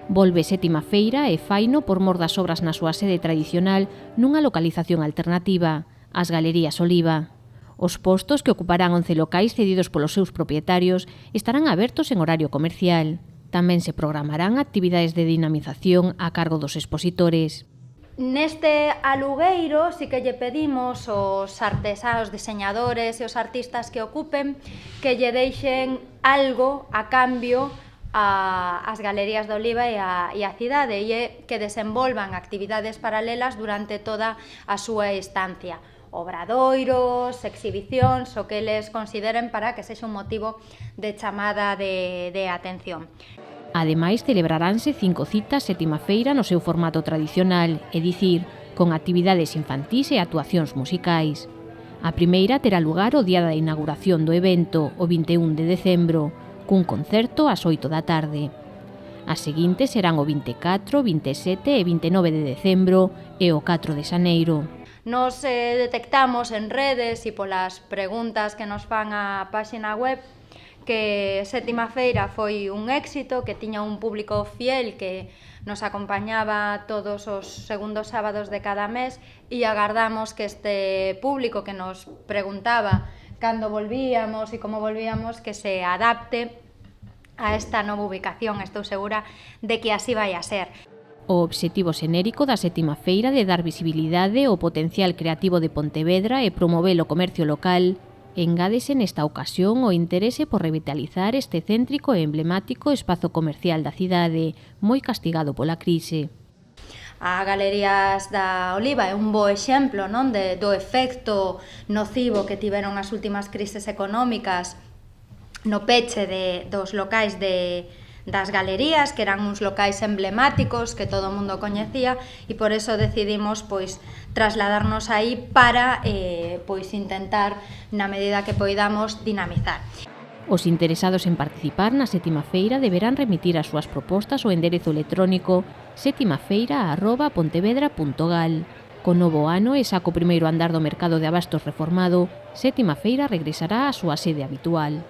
Volve sétima feira e faino por mor das obras na súa sede tradicional nunha localización alternativa, as Galerías Oliva. Os postos, que ocuparán 11 locais cedidos polos seus propietarios, estarán abertos en horario comercial. Tamén se programarán actividades de dinamización a cargo dos expositores. Neste alugueiro sí que lle pedimos aos artesanos, diseñadores e os artistas que ocupen que lle deixen algo a cambio ás Galerías de Oliva e a cidade, e que desenvolvan actividades paralelas durante toda a súa estancia. Obradoiros, exhibicións, o que eles consideren para que sexa un motivo de chamada de atención. Ademais, celebraránse 5 citas sétima feira no seu formato tradicional, é dicir, con actividades infantís e actuacións musicais. A primeira terá lugar o día da inauguración do evento, o 21 de decembro, cun concerto ás 8 da tarde. As seguintes serán o 24, 27 e 29 de decembro e o 4 de xaneiro. Nos detectamos en redes e polas preguntas que nos fan á páxina web que sétima feira foi un éxito, que tiña un público fiel que nos acompañaba todos os segundos sábados de cada mes, e agardamos que este público que nos preguntaba cando volvíamos e como volvíamos, que se adapte a esta nova ubicación. Estou segura de que así vai a ser. O obxectivo xenérico da sétima feira de dar visibilidade ao potencial creativo de Pontevedra e promover o comercio local. Engádese nesta ocasión o interese por revitalizar este céntrico e emblemático espazo comercial da cidade, moi castigado pola crise. A Galerías da Oliva é un bo exemplo, non, do efecto nocivo que tiveron as últimas crises económicas no peche dos locais das galerías, que eran uns locais emblemáticos que todo o mundo coñecía, e por eso decidimos trasladarnos aí para intentar, na medida que poidamos, dinamizar. Os interesados en participar na sétima feira deberán remitir as súas propostas ao enderezo electrónico setimafeira@pontevedra.gal. Con novo ano e saco primeiro andar do mercado de abastos reformado, sétima feira regresará á súa sede habitual.